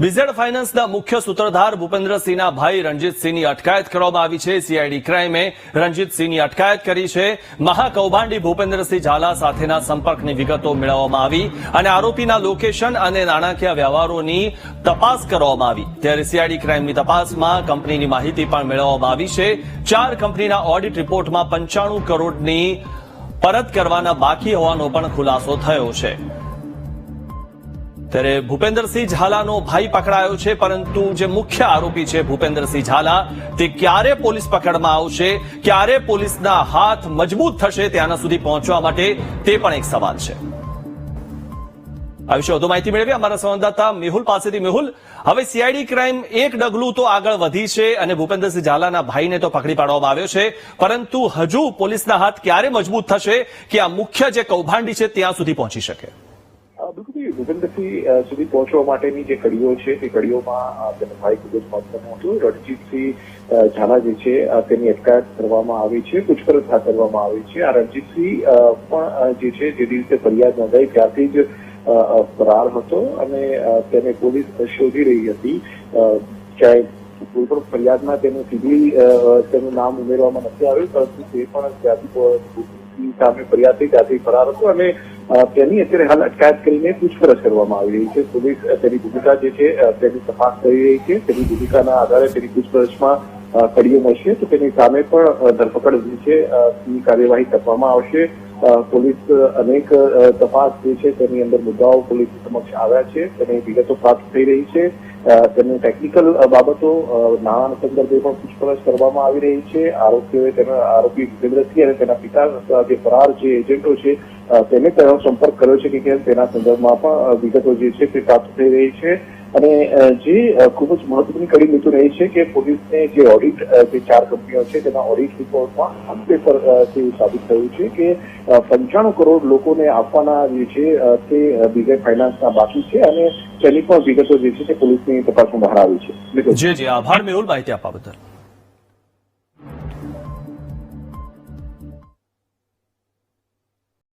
વિઝેડ ફાઇનાન્સના મુખ્ય સૂત્રધાર ભૂપેન્દ્રસિંહના ભાઈ રણજીતસિંહની અટકાયત કરવામાં આવી છે। સીઆઈડી ક્રાઇમે રણજીતસિંહની અટકાયત કરી છે। મહાકૌભાંડી ભૂપેન્દ્રસિંહ ઝાલા સાથેના સંપર્કની વિગતો મેળવવામાં આવી અને આરોપીના લોકેશન અને નાણાકીય વ્યવહારોની તપાસ કરવામાં આવી। ત્યારે સીઆઈડી ક્રાઇમની તપાસમાં કંપનીની માહિતી પણ મેળવવામાં આવી છે। 4 કંપનીના ઓડિટ રિપોર્ટમાં 95 કરોડની પરત કરવાના બાકી હોવાનો પણ ખુલાસો થયો છે। ત્યારે ભૂપેન્દ્રસિંહ ઝાલાનો ભાઈ પકડાયો છે, પરંતુ જે મુખ્ય આરોપી છે ભૂપેન્દ્રસિંહ ઝાલા, તે ક્યારે પોલીસ પકડમાં આવશે, ક્યારે પોલીસના હાથ મજબૂત થશે ત્યાંના સુધી પહોંચવા માટે, તે પણ એક સવાલ છે। આ વિશે વધુ માહિતી મેળવી અમારા સંવાદદાતા મેહુલ પાસેથી। મેહુલ, હવે સીઆઈડી ક્રાઇમ એક ડગલું તો આગળ વધી છે અને ભૂપેન્દ્રસિંહ ઝાલાના ભાઈને તો પકડી પાડવામાં આવ્યો છે, પરંતુ હજુ પોલીસના હાથ ક્યારે મજબૂત થશે કે આ મુખ્ય જે કૌભાંડી છે ત્યાં સુધી પહોંચી શકે? ભૂપેન્દ્રસિંહ સુધી પહોંચવા માટેની જે કડીઓ છે તે કડીઓમાં તેનો ભાઈ ખૂબ જ મહત્વનો હતો। રણજીતસિંહ ઝાલા જે છે તેની અટકાયત કરવામાં આવી છે, પૂછપરછ હાથ ધરવામાં આવી છે। આ રણજીતસિંહ પણ જે છે જે દિવસે ફરિયાદ નોંધાઈ ત્યારથી જ ફરાર હતો અને તેને પોલીસ શોધી રહી હતી। ક્યાંય કોઈ પણ ફરિયાદમાં તેનું સીધી તેનું નામ ઉમેરવામાં નથી આવ્યું, પરંતુ તે પણ ત્યાંથી સામે ફરિયાદ થઈ ત્યાંથી ફરાર હતો અને તેની અત્યારે હાલ અટકાયત કરીને પૂછપરછ કરવામાં આવી રહી છે। પોલીસ તેની ભૂમિકા જે છે તેની તપાસ કરી રહી છે। તેની ભૂમિકાના આધારે તેની પૂછપરછમાં કડીઓ મળશે તો તેની સામે પણ ધરપકડ જે છે ની કાર્યવાહી કરવામાં આવશે। પોલીસ અનેક તપાસ જે છે તેની અંદર મુદ્દાઓ પોલીસ સમક્ષ આવ્યા છે, તેની વિગતો પ્રાપ્ત થઈ રહી છે। તેની ટેકનિકલ બાબતો નાણાં સંદર્ભે પણ પૂછપરછ કરવામાં આવી રહી છે। આરોપીઓએ તેના આરોપી ભૂપેન્દ્રસિંહ અને તેના પિતા જે ફરાર જે એજન્ટો છે તેને તેનો સંપર્ક કર્યો છે કે કેમ તેના સંદર્ભમાં પણ વિગતો જે છે તે પ્રાપ્ત થઈ રહી છે। અને જે ખૂબ જ મહત્વની કડી નીતિ રહી છે કે પોલીસને જે ઓડિટ જે 4 કંપનીઓ છે તેના ઓડિટ રિપોર્ટમાં પેપર તે સાબિત થયું છે કે 95 કરોડ લોકોને આપવાના જે છે તે વિઝેડ ફાઇનાન્સના બાકી છે અને તેની પણ વિગતો જે છે તે પોલીસની તપાસમાં બહાર આવી છે। જી આભાર મેહુલ, માહિતી આપવા બદલ।